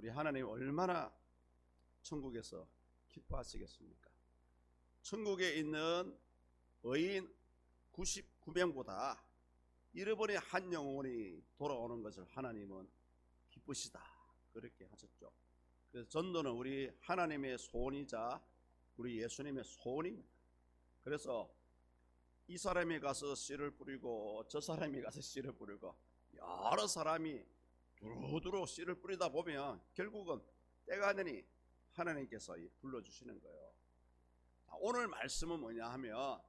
우리 하나님 얼마나 천국에서 기뻐하시겠습니까? 천국에 있는 의인 99명보다 잃어버린 한 영혼이 돌아오는 것을 하나님은 기쁘시다, 그렇게 하셨죠. 그래서 전도는 우리 하나님의 소원이자 우리 예수님의 소원입니다. 그래서 이 사람이 가서 씨를 뿌리고 저 사람이 가서 씨를 뿌리고 여러 사람이 두루두루 씨를 뿌리다 보면 결국은 때가 되니 하나님께서 불러주시는 거예요. 오늘 말씀은 뭐냐 하면,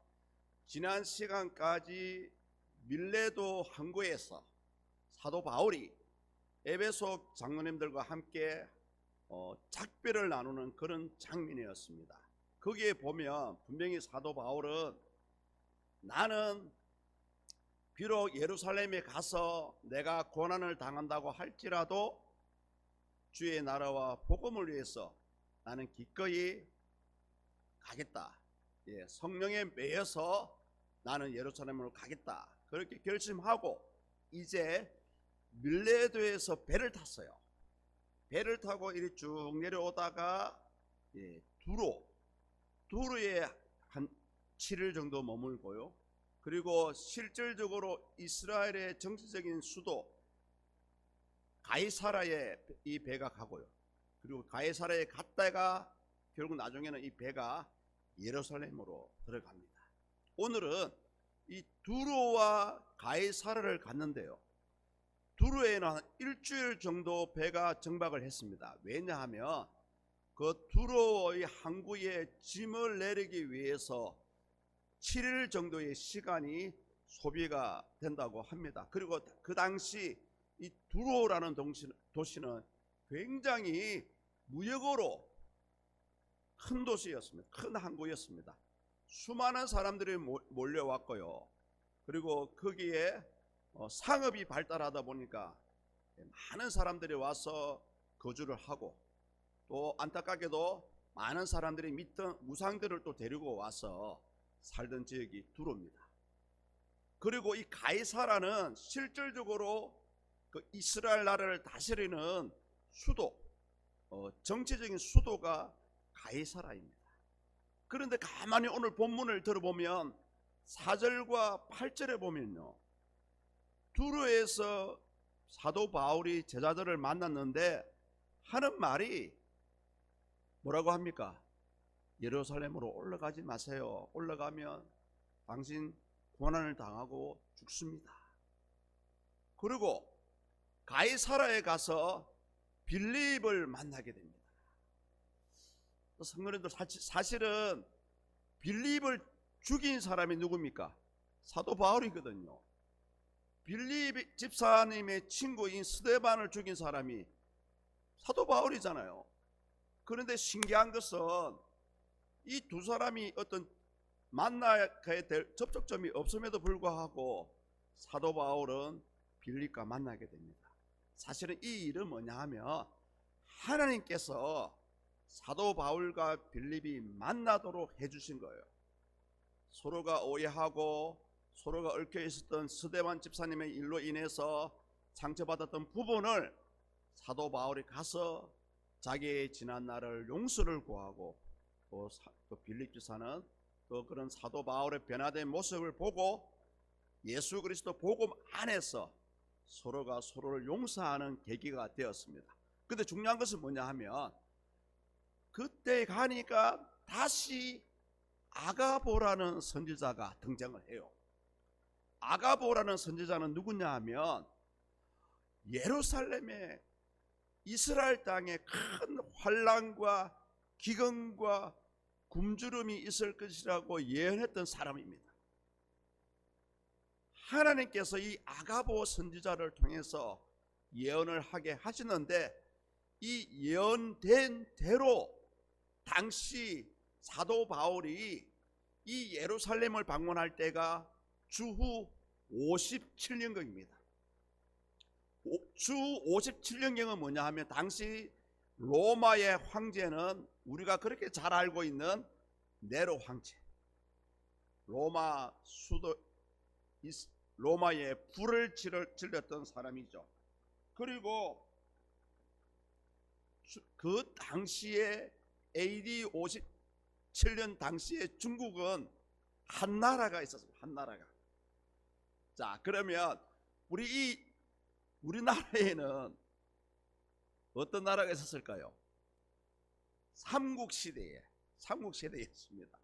지난 시간까지 밀레도 항구에서 사도 바울이 에베소 장로님들과 함께 작별을 나누는 그런 장면이었습니다. 거기에 보면 분명히 사도 바울은 나는 비록 예루살렘에 가서 내가 고난을 당한다고 할지라도 주의 나라와 복음을 위해서 나는 기꺼이 가겠다. 성령에 매여서 나는 예루살렘으로 가겠다, 그렇게 결심하고 이제 밀레도에서 배를 탔어요. 배를 타고 이리 쭉 내려오다가 두로에 한 7일 정도 머물고요. 그리고 실질적으로 이스라엘의 정치적인 수도 가이사라에 이 배가 가고요. 그리고 가이사라에 갔다가 결국 나중에는 이 배가 예루살렘으로 들어갑니다. 오늘은 이 두로와 가이사라를 갔는데요, 두로에는 한 일주일 정도 배가 정박을 했습니다. 왜냐하면 그 두로의 항구에 짐을 내리기 위해서 7일 정도의 시간이 소비가 된다고 합니다. 그리고 그 당시 이 두로라는 도시는 굉장히 무역으로 큰 도시였습니다. 큰 항구였습니다. 수많은 사람들이 몰려왔고요. 그리고 거기에 상업이 발달하다 보니까 많은 사람들이 와서 거주를 하고, 또 안타깝게도 많은 사람들이 믿던 우상들을 또 데리고 와서 살던 지역이 두로입니다. 그리고 이 가이사라는 실질적으로 그 이스라엘 나라를 다스리는 수도, 정치적인 수도가 가이사라입니다. 그런데 가만히 오늘 본문을 들어보면 4절과 8절에 보면요, 두로에서 사도 바울이 제자들을 만났는데 하는 말이 뭐라고 합니까? 예루살렘으로 올라가지 마세요. 올라가면 당신 고난을 당하고 죽습니다. 그리고 가이사라에 가서 빌립을 만나게 됩니다. 성도님들, 사실은 빌립을 죽인 사람이 누굽니까? 사도 바울이거든요. 빌립 집사님의 친구인 스데반을 죽인 사람이 사도 바울이잖아요. 그런데 신기한 것은 이 두 사람이 어떤 만나야 될 접촉점이 없음에도 불구하고 사도 바울은 빌립과 만나게 됩니다. 사실은 이 일은 뭐냐 하면, 하나님께서 사도 바울과 빌립이 만나도록 해주신 거예요. 서로가 오해하고 서로가 얽혀 있었던 스데반 집사님의 일로 인해서 상처받았던 부분을 사도 바울이 가서 자기의 지난 날을 용서를 구하고, 또 빌립 집사는 또 그런 사도 바울의 변화된 모습을 보고 예수 그리스도 복음 안에서 서로가 서로를 용서하는 계기가 되었습니다. 근데 중요한 것은 뭐냐 하면, 그때 가니까 다시 아가보라는 선지자가 등장을 해요. 아가보라는 선지자는 누구냐 하면, 예루살렘에 이스라엘 땅에 큰 환난과 기근과 굶주림이 있을 것이라고 예언했던 사람입니다. 하나님께서 이 아가보 선지자를 통해서 예언을 하게 하시는데, 이 예언된 대로 당시 사도 바울이 이 예루살렘을 방문할 때가 주후 57년경입니다. 주 57년경은 뭐냐 하면, 당시 로마의 황제는 우리가 그렇게 잘 알고 있는 네로 황제, 로마 수도 로마에 불을 질렀던 사람이죠. 그리고 그 당시에 AD 57년 당시에 중국은 한 나라가 있었어요. 한 나라가. 자, 그러면 우리나라에는 어떤 나라가 있었을까요? 삼국시대였습니다.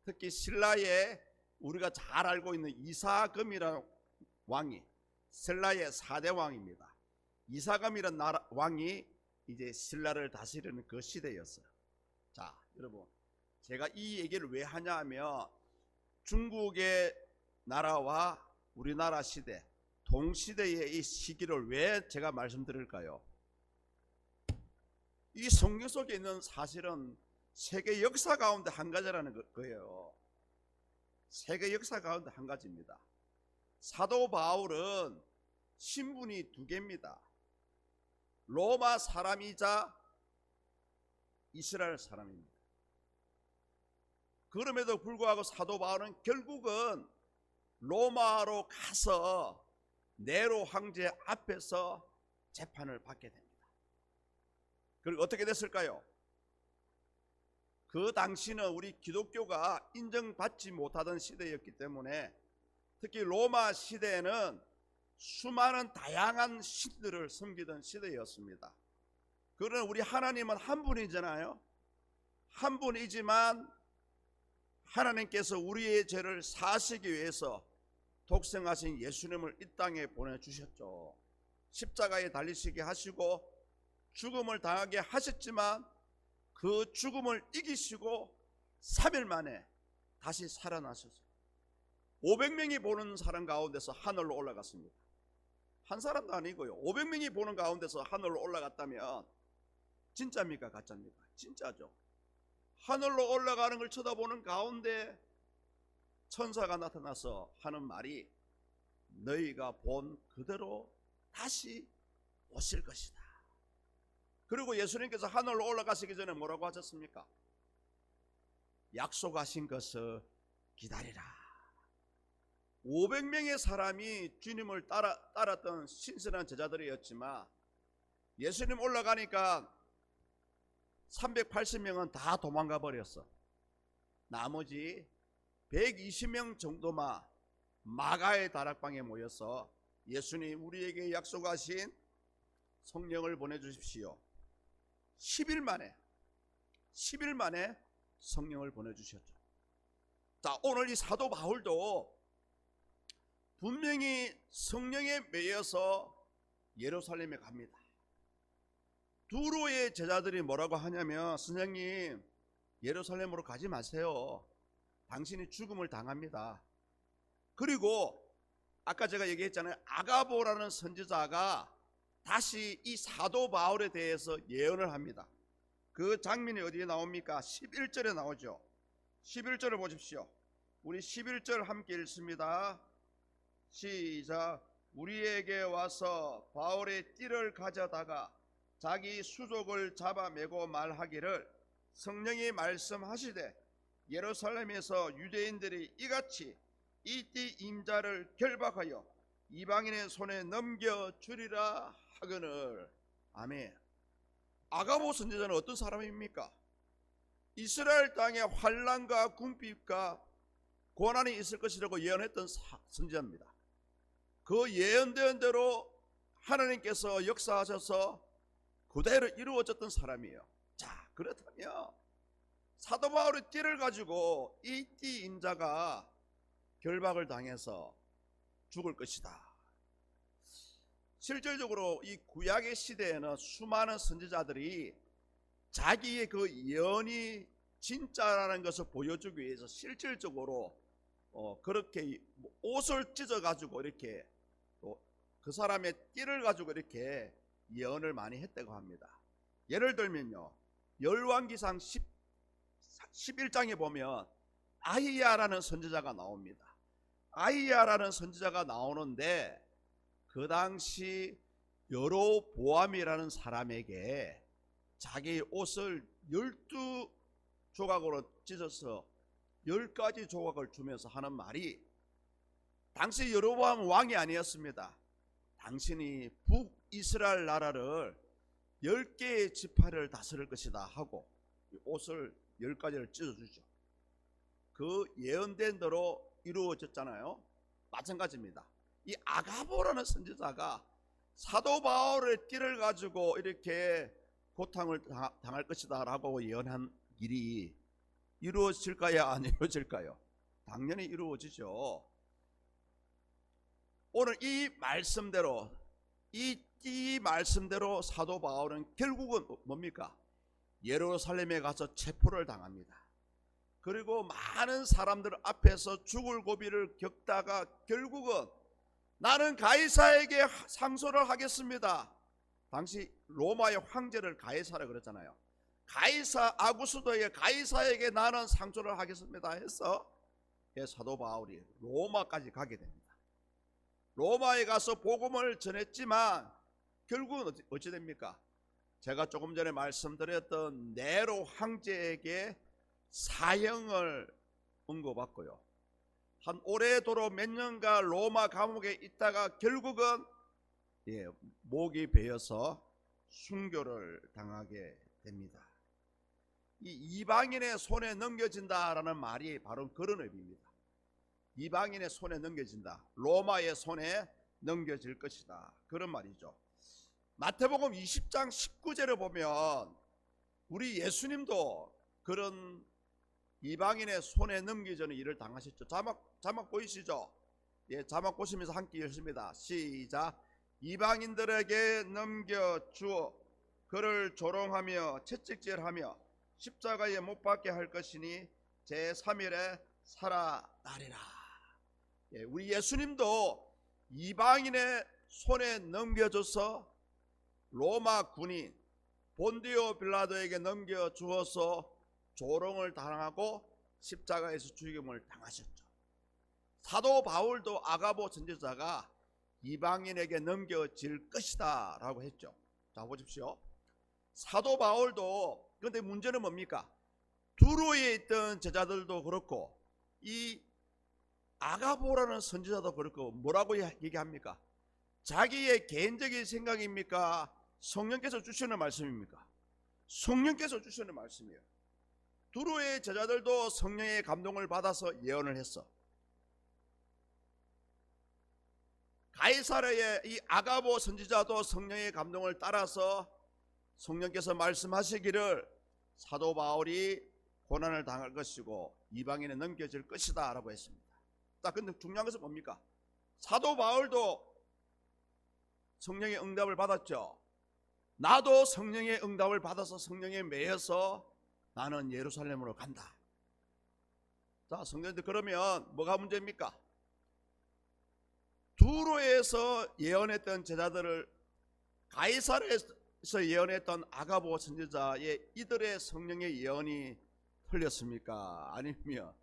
특히 신라에 우리가 잘 알고 있는 이사금이라는 왕이 신라의 4대 왕입니다. 이사금이라는 왕이 이제 신라를 다스리는 그 시대였어요. 자, 여러분, 제가 이 얘기를 왜 하냐 하면 중국의 나라와 우리나라 시대, 동시대의 이 시기를 왜 제가 말씀드릴까요? 이 성경 속에 있는 사실은 세계 역사 가운데 한 가지라는 거예요. 세계 역사 가운데 한 가지입니다. 사도 바울은 신분이 두 개입니다. 로마 사람이자 이스라엘 사람입니다. 그럼에도 불구하고 사도 바울은 결국은 로마로 가서 네로 황제 앞에서 재판을 받게 됩니다. 그리고 어떻게 됐을까요? 그 당시는 우리 기독교가 인정받지 못하던 시대였기 때문에 특히 로마 시대에는 수많은 다양한 신들을 섬기던 시대였습니다. 그러나 우리 하나님은 한 분이잖아요. 한 분이지만 하나님께서 우리의 죄를 사하시기 위해서 독생하신 예수님을 이 땅에 보내주셨죠. 십자가에 달리시게 하시고 죽음을 당하게 하셨지만 그 죽음을 이기시고 3일 만에 다시 살아나셨어요. 500명이 보는 사람 가운데서 하늘로 올라갔습니다. 한 사람도 아니고요. 500명이 보는 가운데서 하늘로 올라갔다면 진짜입니까? 가짜입니까? 진짜죠. 하늘로 올라가는 걸 쳐다보는 가운데 천사가 나타나서 하는 말이 너희가 본 그대로 다시 오실 것이다. 그리고 예수님께서 하늘로 올라가시기 전에 뭐라고 하셨습니까? 약속하신 것을 기다리라. 500명의 사람이 주님을 따랐던 신선한 제자들이었지만 예수님 올라가니까 380명은 다 도망가 버렸어. 나머지 120명 정도만 마가의 다락방에 모여서 예수님 우리에게 약속하신 성령을 보내주십시오. 10일 만에 성령을 보내주셨죠. 자, 오늘 이 사도 바울도 분명히 성령에 매여서 예루살렘에 갑니다. 두로의 제자들이 뭐라고 하냐면 선생님 예루살렘으로 가지 마세요. 당신이 죽음을 당합니다. 그리고 아까 제가 얘기했잖아요. 아가보라는 선지자가 다시 이 사도 바울에 대해서 예언을 합니다. 그 장면이 어디에 나옵니까? 11절에 나오죠. 11절을 보십시오. 우리 11절 함께 읽습니다. 시작. 우리에게 와서 바울의 띠를 가져다가 자기 수족을 잡아매고 말하기를 성령이 말씀하시되 예루살렘에서 유대인들이 이같이 이 띠 임자를 결박하여 이방인의 손에 넘겨주리라 하거늘. 아멘. 아가보 선지자는 어떤 사람입니까? 이스라엘 땅에 환난과 궁핍과 고난이 있을 것이라고 예언했던 선지자입니다. 그 예언된 대로 하나님께서 역사하셔서 그대로 이루어졌던 사람이에요. 자, 그렇다면 사도 바울의 띠를 가지고 이 띠 인자가 결박을 당해서 죽을 것이다. 실질적으로 이 구약의 시대에는 수많은 선지자들이 자기의 그 예언이 진짜라는 것을 보여주기 위해서 실질적으로 그렇게 옷을 찢어가지고 이렇게 그 사람의 띠를 가지고 이렇게 예언을 많이 했다고 합니다. 예를 들면요, 열왕기상 11장에 보면 아히야라는 선지자가 나옵니다. 아히야라는 선지자가 나오는데 그 당시 여로보암이라는 사람에게 자기 옷을 12조각으로 찢어서 10가지 조각을 주면서 하는 말이, 당시 여로보암 왕이 아니었습니다. 당신이 북이스라엘 나라를 10개의 지파를 다스릴 것이다 하고 옷을 10가지를 찢어주죠. 그 예언된 대로 이루어졌잖아요. 마찬가지입니다. 이 아가보라는 선지자가 사도 바울의 띠를 가지고 이렇게 고통을 당할 것이다 라고 예언한 일이 이루어질까요? 안 이루어질까요? 당연히 이루어지죠. 오늘 이 말씀대로 이 말씀대로 사도 바울은 결국은 뭡니까? 예루살렘에 가서 체포를 당합니다. 그리고 많은 사람들 앞에서 죽을 고비를 겪다가 결국은 나는 가이사에게 상소를 하겠습니다. 당시 로마의 황제를 가이사라 그랬잖아요. 가이사 아구스도의 가이사에게 나는 상소를 하겠습니다 해서 사도 바울이 로마까지 가게 됩니다. 로마에 가서 복음을 전했지만 결국은 어찌 됩니까? 제가 조금 전에 말씀드렸던 네로 황제에게 사형을 언고받고요. 한 오래도록 몇 년간 로마 감옥에 있다가 결국은 목이 베어서 순교를 당하게 됩니다. 이 이방인의 손에 넘겨진다라는 말이 바로 그런 의미입니다. 이방인의 손에 넘겨진다. 로마의 손에 넘겨질 것이다. 그런 말이죠. 마태복음 20장 19절을 보면 우리 예수님도 그런 이방인의 손에 넘기자는 일을 당하셨죠. 자막 보이시죠? 자막 보시면서 함께 읽습니다. 시작. 이방인들에게 넘겨주어 그를 조롱하며 채찍질하며 십자가에 못 박게 할 것이니 제3일에 살아나리라. 우리 예수님도 이방인의 손에 넘겨줘서 로마 군인 본디오 빌라도에게 넘겨주어서 조롱을 당하고 십자가에서 죽임을 당하셨죠. 사도 바울도 아가보 선지자가 이방인에게 넘겨질 것이다 라고 했죠. 자 보십시오. 사도 바울도, 그런데 문제는 뭡니까? 두로에 있던 제자들도 그렇고 이 아가보라는 선지자도 그렇고 뭐라고 얘기합니까? 자기의 개인적인 생각입니까? 성령께서 주시는 말씀입니까? 성령께서 주시는 말씀이에요. 두로의 제자들도 성령의 감동을 받아서 예언을 했어. 가이사랴의 이 아가보 선지자도 성령의 감동을 따라서 성령께서 말씀하시기를 사도 바울이 고난을 당할 것이고 이방인에 넘겨질 것이다 라고 했습니다. 자, 근데 중요한 것은 뭡니까? 사도 바울도 성령의 응답을 받았죠. 나도 성령의 응답을 받아서 성령에 매여서 나는 예루살렘으로 간다. 자, 성도님들, 그러면 뭐가 문제입니까? 두로에서 예언했던 제자들을 가이사랴에서 예언했던 아가보 선지자의 이들의 성령의 예언이 틀렸습니까? 아니면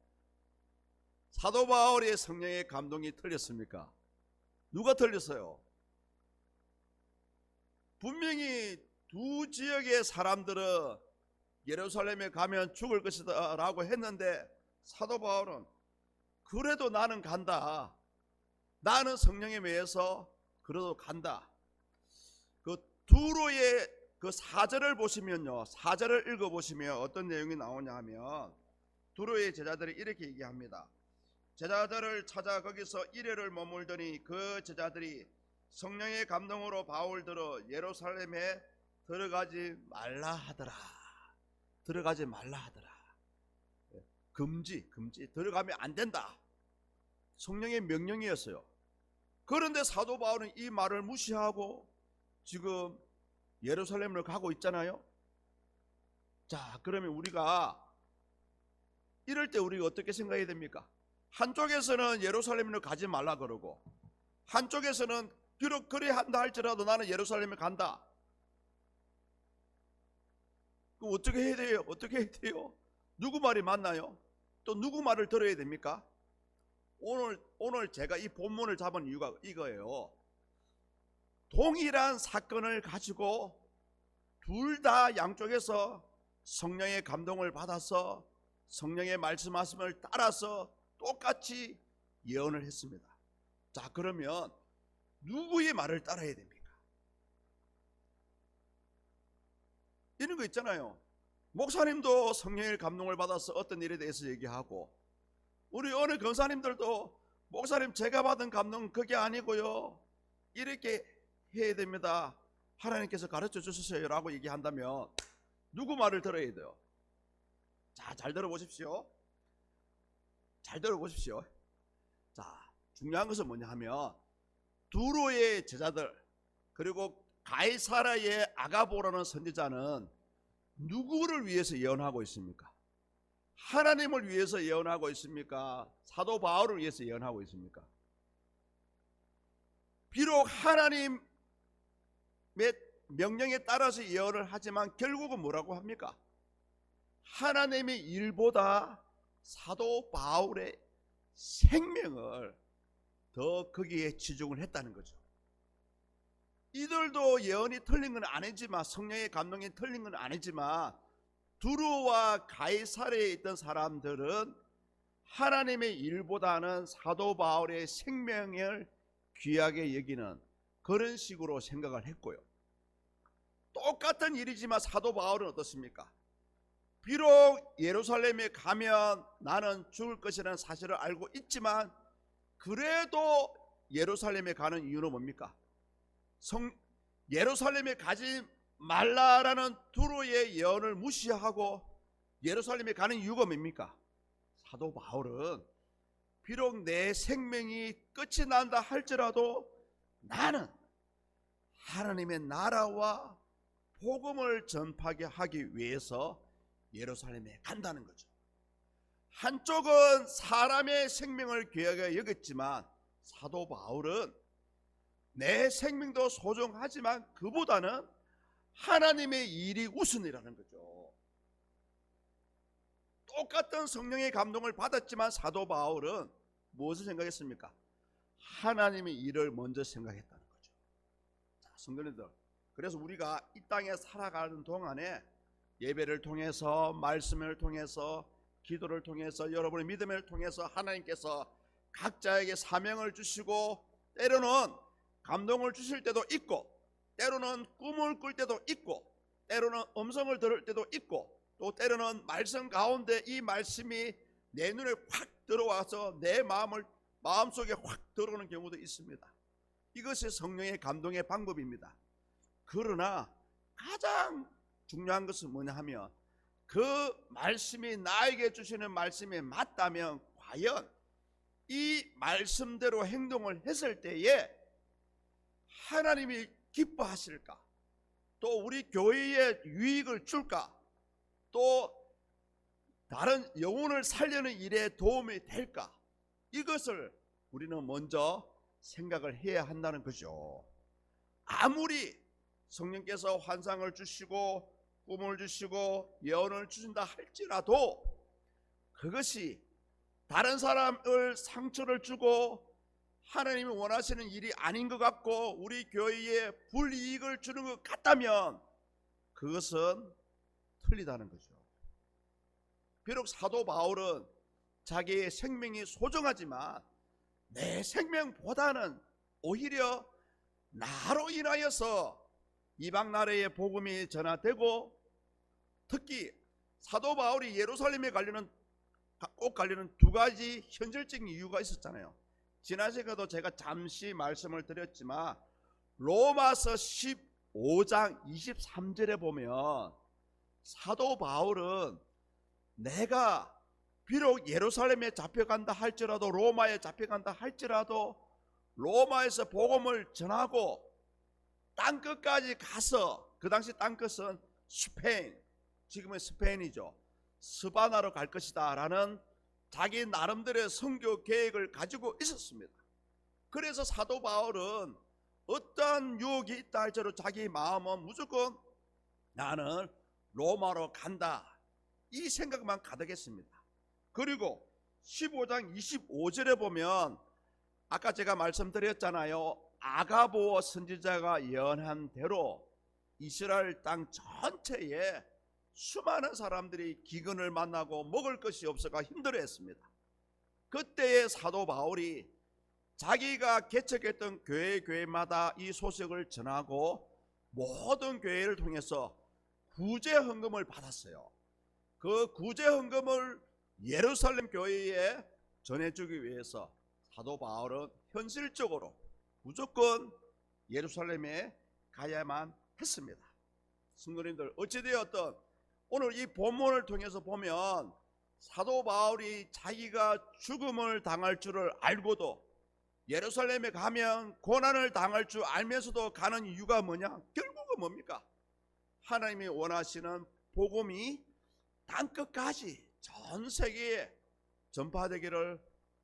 사도 바울의 성령의 감동이 틀렸습니까? 누가 틀렸어요? 분명히 두 지역의 사람들은 예루살렘에 가면 죽을 것이다 라고 했는데 사도 바울은 그래도 나는 간다. 나는 성령에 매여서 그래도 간다. 그 두로의 그 4절을 보시면요, 4절을 읽어보시면 어떤 내용이 나오냐 하면 두로의 제자들이 이렇게 얘기합니다. 제자들을 찾아 거기서 이래를 머물더니 그 제자들이 성령의 감동으로 바울들어 예루살렘에 들어가지 말라 하더라. 들어가지 말라 하더라. 금지 들어가면 안 된다. 성령의 명령이었어요. 그런데 사도 바울은 이 말을 무시하고 지금 예루살렘을 가고 있잖아요. 자, 그러면 우리가 이럴 때 우리가 어떻게 생각해야 됩니까? 한쪽에서는 예루살렘을 가지 말라 그러고 한쪽에서는 비록 그리 한다 할지라도 나는 예루살렘에 간다. 그럼 어떻게 해야 돼요? 어떻게 해야 돼요? 누구 말이 맞나요? 또 누구 말을 들어야 됩니까? 오늘 제가 이 본문을 잡은 이유가 이거예요. 동일한 사건을 가지고 둘 다 양쪽에서 성령의 감동을 받아서 성령의 말씀하심을 따라서 똑같이 예언을 했습니다. 자, 그러면 누구의 말을 따라야 됩니까? 이런 거 있잖아요. 목사님도 성령의 감동을 받아서 어떤 일에 대해서 얘기하고, 우리 어느 권사님들도 목사님 제가 받은 감동은 그게 아니고요, 이렇게 해야 됩니다, 하나님께서 가르쳐 주셨어요 라고 얘기한다면 누구 말을 들어야 돼요? 자, 잘 들어보십시오. 잘 들어보십시오. 자, 중요한 것은 뭐냐 하면, 두로의 제자들 그리고 가이사라의 아가보라는 선지자는 누구를 위해서 예언하고 있습니까? 하나님을 위해서 예언하고 있습니까? 사도 바울을 위해서 예언하고 있습니까? 비록 하나님의 명령에 따라서 예언을 하지만 결국은 뭐라고 합니까? 하나님의 일보다 사도 바울의 생명을 더 거기에 치중을 했다는 거죠. 이들도 예언이 틀린 건 아니지만, 성령의 감동이 틀린 건 아니지만, 두루와 가이사랴에 있던 사람들은 하나님의 일보다는 사도 바울의 생명을 귀하게 여기는 그런 식으로 생각을 했고요. 똑같은 일이지만 사도 바울은 어떻습니까? 비록 예루살렘에 가면 나는 죽을 것이라는 사실을 알고 있지만, 그래도 예루살렘에 가는 이유는 뭡니까? 예루살렘에 가지 말라라는 두로의 예언을 무시하고 예루살렘에 가는 이유가 뭡니까? 사도 바울은 비록 내 생명이 끝이 난다 할지라도 나는 하나님의 나라와 복음을 전파하게 하기 위해서 예루살렘에 간다는 거죠. 한쪽은 사람의 생명을 귀하게 여겼지만, 사도 바울은 내 생명도 소중하지만 그보다는 하나님의 일이 우선이라는 거죠. 똑같은 성령의 감동을 받았지만 사도 바울은 무엇을 생각했습니까? 하나님의 일을 먼저 생각했다는 거죠. 자, 성도님들, 그래서 우리가 이 땅에 살아가는 동안에 예배를 통해서, 말씀을 통해서, 기도를 통해서, 여러분의 믿음을 통해서 하나님께서 각자에게 사명을 주시고, 때로는 감동을 주실 때도 있고, 때로는 꿈을 꿀 때도 있고, 때로는 음성을 들을 때도 있고, 또 때로는 말씀 가운데 이 말씀이 내 눈에 확 들어와서 내 마음속에 확 들어오는 경우도 있습니다. 이것이 성령의 감동의 방법입니다. 그러나 가장 중요한 것은 뭐냐 하면, 그 말씀이 나에게 주시는 말씀이 맞다면 과연 이 말씀대로 행동을 했을 때에 하나님이 기뻐하실까? 또 우리 교회에 유익을 줄까? 또 다른 영혼을 살리는 일에 도움이 될까? 이것을 우리는 먼저 생각을 해야 한다는 거죠. 아무리 성령께서 환상을 주시고 꿈을 주시고 예언을 주신다 할지라도 그것이 다른 사람을 상처를 주고 하나님이 원하시는 일이 아닌 것 같고 우리 교회에 불이익을 주는 것 같다면 그것은 틀리다는 거죠. 비록 사도 바울은 자기의 생명이 소중하지만 내 생명보다는 오히려 나로 인하여서 이방 나라의 복음이 전하되고, 특히 사도 바울이 예루살렘에 꼭 가려는 두 가지 현실적인 이유가 있었잖아요. 지난 시간에도 제가 잠시 말씀을 드렸지만 로마서 15장 23절에 보면 사도 바울은 내가 비록 예루살렘에 잡혀간다 할지라도, 로마에 잡혀간다 할지라도 로마에서 복음을 전하고 땅끝까지 가서, 그 당시 땅끝은 스페인, 지금은 스페인이죠, 스바나로 갈 것이다 라는 자기 나름대로의 선교 계획을 가지고 있었습니다. 그래서 사도 바울은 어떠한 유혹이 있다 할지라도 자기 마음은 무조건 나는 로마로 간다, 이 생각만 가득했습니다. 그리고 15장 25절에 보면 아까 제가 말씀드렸잖아요. 아가보 선지자가 예언한 대로 이스라엘 땅 전체에 수많은 사람들이 기근을 만나고 먹을 것이 없어가 힘들어했습니다. 그때의 사도 바울이 자기가 개척했던 교회마다 이 소식을 전하고 모든 교회를 통해서 구제 헌금을 받았어요. 그 구제 헌금을 예루살렘 교회에 전해주기 위해서 사도 바울은 현실적으로 무조건 예루살렘에 가야만 했습니다. 성도님들, 어찌되었든 오늘 이 본문을 통해서 보면 사도 바울이 자기가 죽음을 당할 줄을 알고도 예루살렘에 가면 고난을 당할 줄 알면서도 가는 이유가 뭐냐? 결국은 뭡니까? 하나님이 원하시는 복음이 땅끝까지 전 세계에 전파되기를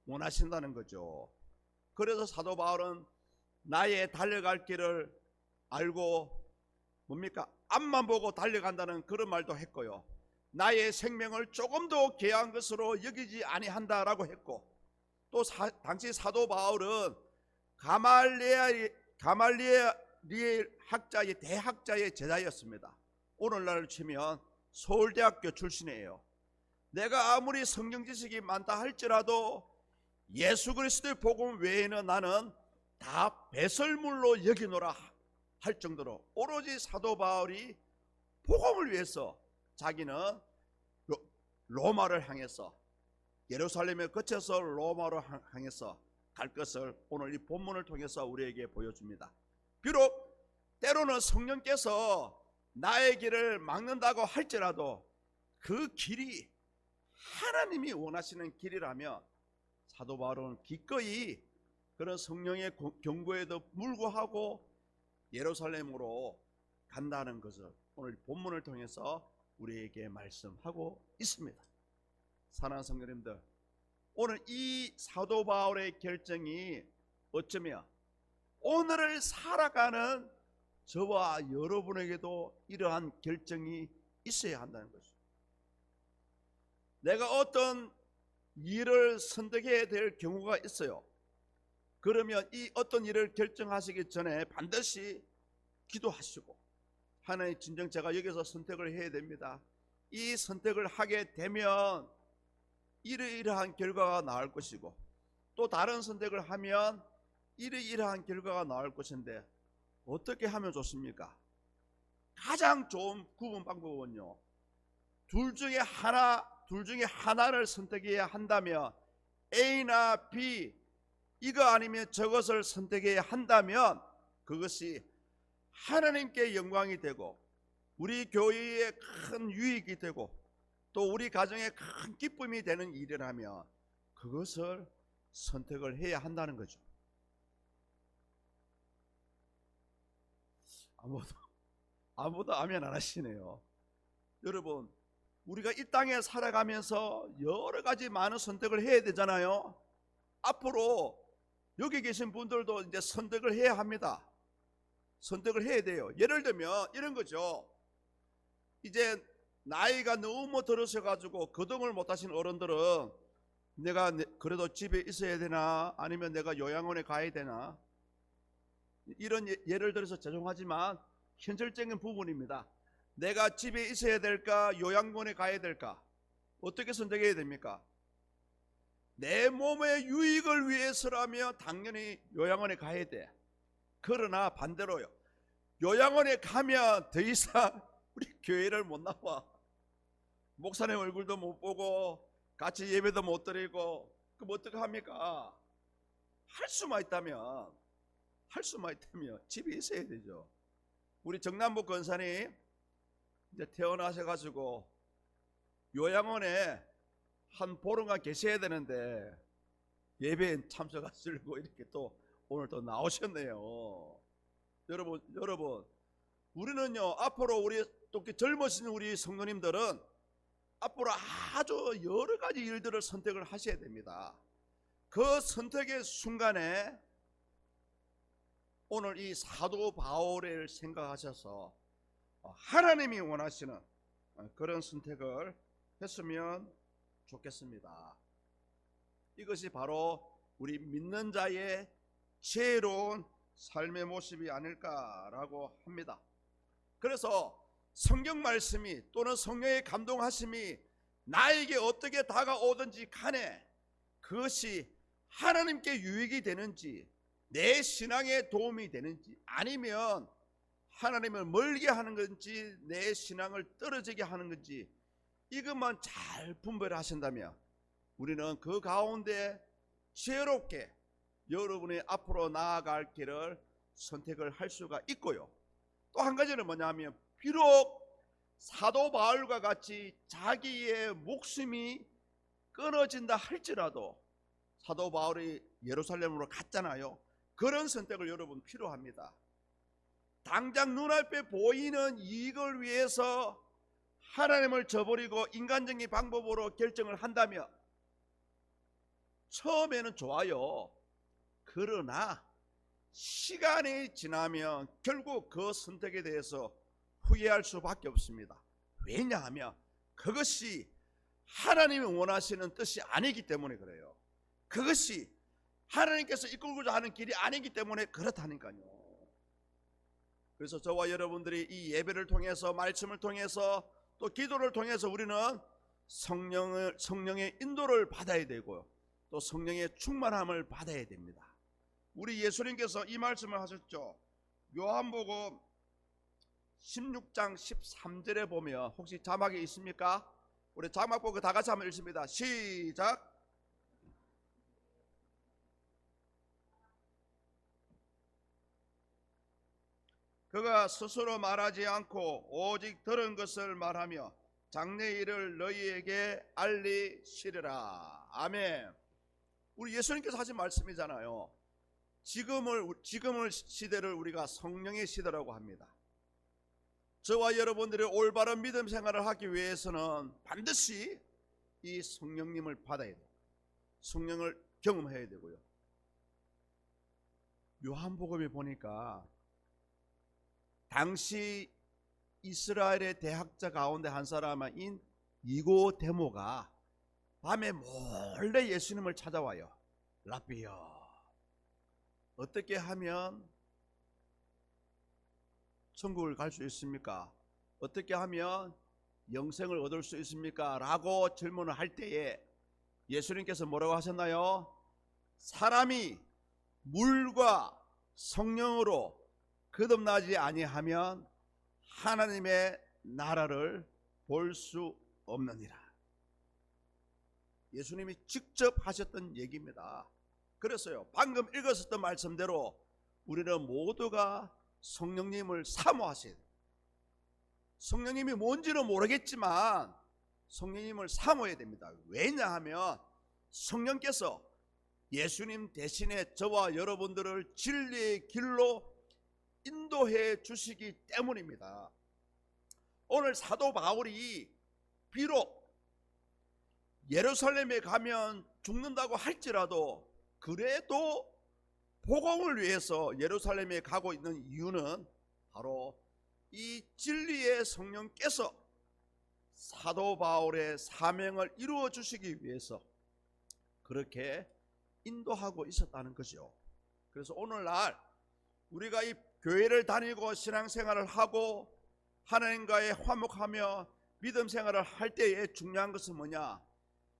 원하신다는 거죠. 그래서 사도 바울은 나의 달려갈 길을 알고 뭡니까? 앞만 보고 달려간다는 그런 말도 했고요. 나의 생명을 조금도 귀한 것으로 여기지 아니한다라고 했고, 또 당시 사도 바울은 가말리엘 학자의 대학자의 제자였습니다. 오늘날 치면 서울대학교 출신이에요. 내가 아무리 성경 지식이 많다 할지라도 예수 그리스도의 복음 외에는 나는 다 배설물로 여기노라 할 정도로 오로지 사도 바울이 복음을 위해서 자기는 로마를 향해서, 예루살렘에 거쳐서 로마로 향해서 갈 것을 오늘 이 본문을 통해서 우리에게 보여줍니다. 비록 때로는 성령께서 나의 길을 막는다고 할지라도 그 길이 하나님이 원하시는 길이라면 사도 바울은 기꺼이 그런 성령의 경고에도 불구하고 예루살렘으로 간다는 것을 오늘 본문을 통해서 우리에게 말씀하고 있습니다. 사랑하는 성도님들, 오늘 이 사도 바울의 결정이 어쩌면 오늘을 살아가는 저와 여러분에게도 이러한 결정이 있어야 한다는 것입니다. 내가 어떤 일을 선택해야 될 경우가 있어요. 그러면 이 어떤 일을 결정하시기 전에 반드시 기도하시고, 하나님 진정 제가 여기서 선택을 해야 됩니다. 이 선택을 하게 되면 이러이러한 결과가 나올 것이고, 또 다른 선택을 하면 이러이러한 결과가 나올 것인데 어떻게 하면 좋습니까? 가장 좋은 구분 방법은요, 둘 중에 하나를 선택해야 한다면, A나 B, 이거 아니면 저것을 선택해야 한다면 그것이 하나님께 영광이 되고 우리 교회에 큰 유익이 되고 또 우리 가정에 큰 기쁨이 되는 일이라면 그것을 선택을 해야 한다는 거죠. 아무도 아멘 안 하시네요. 여러분, 우리가 이 땅에 살아가면서 여러 가지 많은 선택을 해야 되잖아요. 앞으로 여기 계신 분들도 이제 선택을 해야 합니다. 선택을 해야 돼요. 예를 들면 이런 거죠. 이제 나이가 너무 들으셔가지고 거동을 못하신 어른들은 내가 그래도 집에 있어야 되나 아니면 내가 요양원에 가야 되나, 이런 예를 들어서 죄송하지만 현실적인 부분입니다. 내가 집에 있어야 될까 요양원에 가야 될까, 어떻게 선택해야 됩니까? 내 몸의 유익을 위해서라면 당연히 요양원에 가야 돼. 그러나 반대로요, 요양원에 가면 더 이상 우리 교회를 못 나와. 목사님 얼굴도 못 보고 같이 예배도 못 드리고, 그럼 어떻게 합니까? 할 수만 있다면 집에 있어야 되죠. 우리 정남부 권사님 이제 태어나셔가지고 요양원에 한 보름간 계셔야 되는데 예배에 참석하시려고 이렇게 또 오늘 또 나오셨네요. 여러분, 우리는요, 앞으로 우리 또 젊으신 우리 성도님들은 앞으로 아주 여러 가지 일들을 선택을 하셔야 됩니다. 그 선택의 순간에 오늘 이 사도 바울을 생각하셔서 하나님이 원하시는 그런 선택을 했으면 좋겠습니다. 이것이 바로 우리 믿는 자의 지혜로운 삶의 모습이 아닐까라고 합니다. 그래서 성경 말씀이 또는 성령의 감동하심이 나에게 어떻게 다가오든지 간에 그것이 하나님께 유익이 되는지, 내 신앙에 도움이 되는지, 아니면 하나님을 멀게 하는 건지 내 신앙을 떨어지게 하는 건지 이것만 잘 분별하신다면 우리는 그 가운데 지혜롭게 여러분의 앞으로 나아갈 길을 선택을 할 수가 있고요. 또 한 가지는 뭐냐면 비록 사도 바울과 같이 자기의 목숨이 끊어진다 할지라도 사도 바울이 예루살렘으로 갔잖아요. 그런 선택을 여러분 필요합니다. 당장 눈앞에 보이는 이익을 위해서 하나님을 저버리고 인간적인 방법으로 결정을 한다면 처음에는 좋아요. 그러나 시간이 지나면 결국 그 선택에 대해서 후회할 수밖에 없습니다. 왜냐하면 그것이 하나님이 원하시는 뜻이 아니기 때문에 그래요. 그것이 하나님께서 이끌고자 하는 길이 아니기 때문에 그렇다니까요. 그래서 저와 여러분들이 이 예배를 통해서 말씀을 통해서 또 기도를 통해서 우리는 성령의 인도를 받아야 되고요. 또 성령의 충만함을 받아야 됩니다. 우리 예수님께서 이 말씀을 하셨죠. 요한복음 16장 13절에 보면 혹시 자막이 있습니까? 우리 자막 보고 다 같이 한번 읽습니다. 시작. 그가 스스로 말하지 않고 오직 들은 것을 말하며 장래 일을 너희에게 알리시리라. 아멘. 우리 예수님께서 하신 말씀이잖아요. 지금을 시대를 우리가 성령의 시대라고 합니다. 저와 여러분들이 올바른 믿음 생활을 하기 위해서는 반드시 이 성령님을 받아야 돼요. 성령을 경험해야 되고요. 요한복음에 보니까 당시 이스라엘의 대학자 가운데 한 사람인 니고데모가 밤에 몰래 예수님을 찾아와요. 라비여, 어떻게 하면 천국을 갈 수 있습니까? 어떻게 하면 영생을 얻을 수 있습니까? 라고 질문을 할 때에 예수님께서 뭐라고 하셨나요? 사람이 물과 성령으로 거듭나지 아니하면 하나님의 나라를 볼 수 없느니라. 예수님이 직접 하셨던 얘기입니다. 그래서요, 방금 읽었었던 말씀대로 우리는 모두가 성령님을 사모하세요. 성령님이 뭔지는 모르겠지만 성령님을 사모해야 됩니다. 왜냐하면 성령께서 예수님 대신에 저와 여러분들을 진리의 길로 인도해 주시기 때문입니다. 오늘 사도 바울이 비록 예루살렘에 가면 죽는다고 할지라도 그래도 복음을 위해서 예루살렘에 가고 있는 이유는 바로 이 진리의 성령께서 사도 바울의 사명을 이루어 주시기 위해서 그렇게 인도하고 있었다는 거죠. 그래서 오늘날 우리가 이 교회를 다니고 신앙생활을 하고 하나님과의 화목하며 믿음 생활을 할 때에 중요한 것은 뭐냐?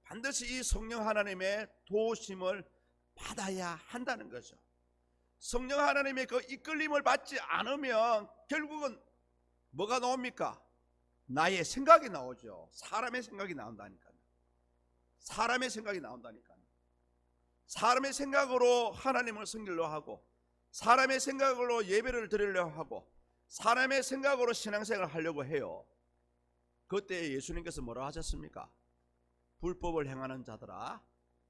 반드시 이 성령 하나님의 도우심을 받아야 한다는 거죠. 성령 하나님의 그 이끌림을 받지 않으면 결국은 뭐가 나옵니까? 나의 생각이 나오죠. 사람의 생각이 나온다니까요. 사람의 생각이 나온다니까요. 사람의 생각으로 하나님을 섬기려 하고 사람의 생각으로 예배를 드리려 하고 사람의 생각으로 신앙생활을 하려고 해요. 그때 예수님께서 뭐라 하셨습니까? 불법을 행하는 자들아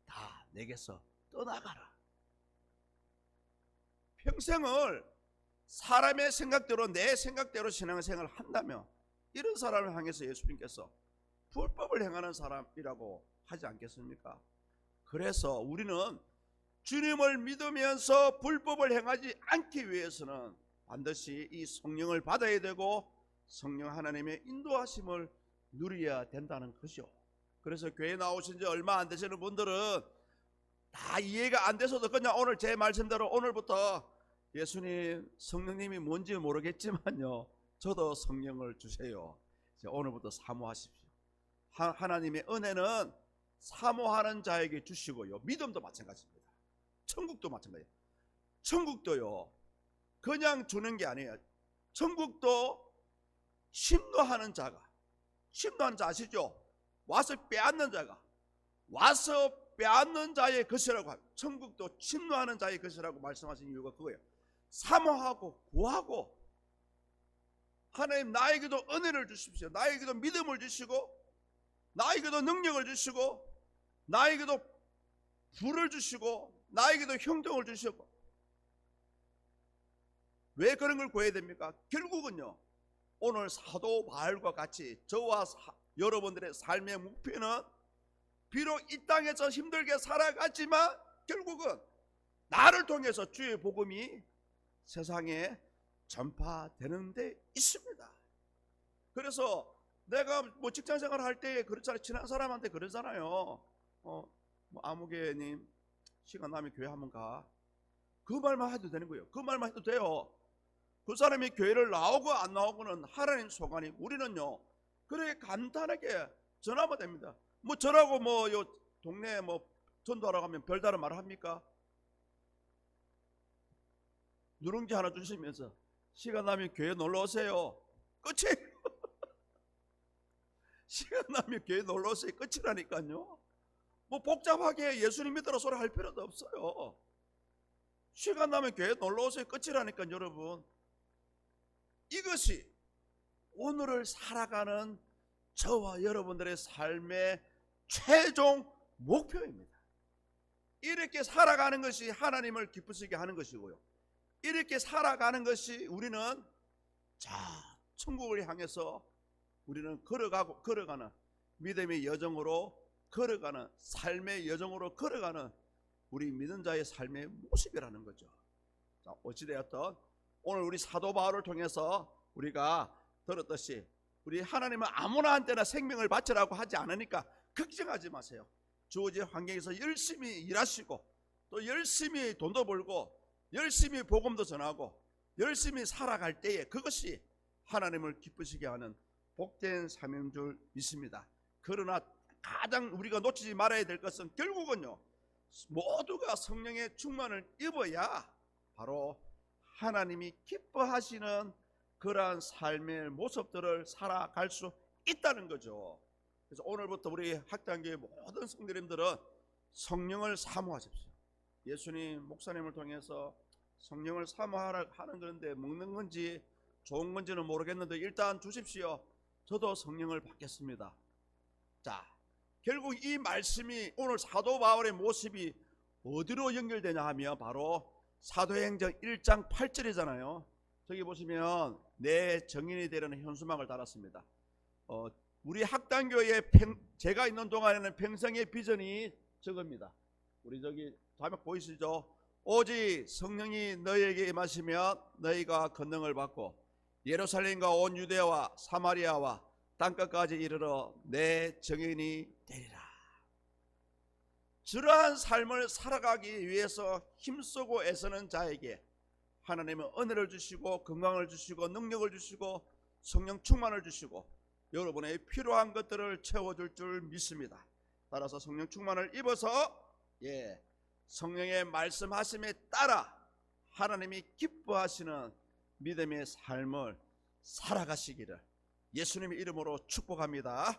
다 내게서 떠나가라. 평생을 사람의 생각대로 내 생각대로 신앙생활을 한다면 이런 사람을 향해서 예수님께서 불법을 행하는 사람이라고 하지 않겠습니까? 그래서 우리는 주님을 믿으면서 불법을 행하지 않기 위해서는 반드시 이 성령을 받아야 되고 성령 하나님의 인도하심을 누려야 된다는 것이죠. 그래서 교회 나오신 지 얼마 안 되시는 분들은 다 이해가 안 돼서도 그냥 오늘 제 말씀대로 오늘부터 예수님 성령님이 뭔지 모르겠지만요 저도 성령을 주세요. 오늘부터 사모하십시오. 하나님의 은혜는 사모하는 자에게 주시고요, 믿음도 마찬가지입니다. 천국도 마찬가지예요. 천국도요 그냥 주는 게 아니에요. 천국도 침노하는 자가, 침노하는 자 아시죠? 와서 빼앗는 자가, 와서 빼앗는 자의 것이라고 합니다. 천국도 침노하는 자의 것이라고 말씀하신 이유가 그거예요. 사모하고 구하고, 하나님 나에게도 은혜를 주십시오, 나에게도 믿음을 주시고, 나에게도 능력을 주시고, 나에게도 부를 주시고, 나에게도 형통을 주시고. 왜 그런 걸 구해야 됩니까? 결국은요, 오늘 사도 바울과 같이 저와 여러분들의 삶의 목표는 비록 이 땅에서 힘들게 살아가지만 결국은 나를 통해서 주의 복음이 세상에 전파되는 데 있습니다. 그래서 내가 뭐 직장생활 할 때 그렇잖아요. 친한 사람한테 그러잖아요. 아무개님 시간 나면 교회 한번 가. 그 말만 해도 되는 거예요. 그 말만 해도 돼요. 그 사람이 교회를 나오고 안 나오고는 하나님 소관이고, 우리는요 그렇게 간단하게 전하면 됩니다. 뭐 저라고 뭐 요 동네에 뭐 전도하러 가면 별다른 말을 합니까? 누룽지 하나 주시면서 시간 나면 교회 놀러 오세요. 끝이에요. 시간 나면 교회 놀러 오세요. 끝이라니까요. 뭐 복잡하게 예수님 믿으라 소리 할 필요도 없어요. 시간 나면 교회 놀러 오세요. 끝이라니까요, 여러분. 이것이 오늘을 살아가는 저와 여러분들의 삶의 최종 목표입니다. 이렇게 살아가는 것이 하나님을 기쁘시게 하는 것이고요, 이렇게 살아가는 것이 우리는 천국을 향해서 우리는 걸어가는 믿음의 여정으로 걸어가는, 삶의 여정으로 걸어가는 우리 믿는 자의 삶의 모습이라는 거죠. 자, 어찌되었든 오늘 우리 사도 바울을 통해서 우리가 들었듯이, 우리 하나님은 아무나한테나 생명을 바치라고 하지 않으니까 걱정하지 마세요. 주어진 환경에서 열심히 일하시고, 또 열심히 돈도 벌고, 열심히 복음도 전하고, 열심히 살아갈 때에 그것이 하나님을 기쁘시게 하는 복된 삶인 줄 믿습니다. 그러나 가장 우리가 놓치지 말아야 될 것은 결국은요, 모두가 성령의 충만을 입어야 바로 하나님이 기뻐하시는 그러한 삶의 모습들을 살아갈 수 있다는 거죠. 그래서 오늘부터 우리 학단교회 모든 성도님들은 성령을 사모하십시오. 예수님 목사님을 통해서 성령을 사모하라 하는 건데, 먹는 건지 좋은 건지는 모르겠는데 일단 주십시오. 저도 성령을 받겠습니다. 자, 결국 이 말씀이 오늘 사도 바울의 모습이 어디로 연결되냐 하면 바로 사도행전 1장 8절이잖아요. 저기 보시면 내 정인이 되려는 현수막을 달았습니다. 우리 학단교회에 제가 있는 동안에는 평생의 비전이 저겁니다. 우리 저기 자막 보이시죠? 오직 성령이 너희에게 임하시면 너희가 권능을 받고 예루살렘과 온 유대와 사마리아와 땅끝까지 이르러 내 정인이 되리라. 저러한 삶을 살아가기 위해서 힘쓰고 애쓰는 자에게 하나님은 은혜를 주시고 건강을 주시고 능력을 주시고 성령 충만을 주시고 여러분의 필요한 것들을 채워줄 줄 믿습니다. 따라서 성령 충만을 입어서 성령의 말씀하심에 따라 하나님이 기뻐하시는 믿음의 삶을 살아가시기를 예수님의 이름으로 축복합니다.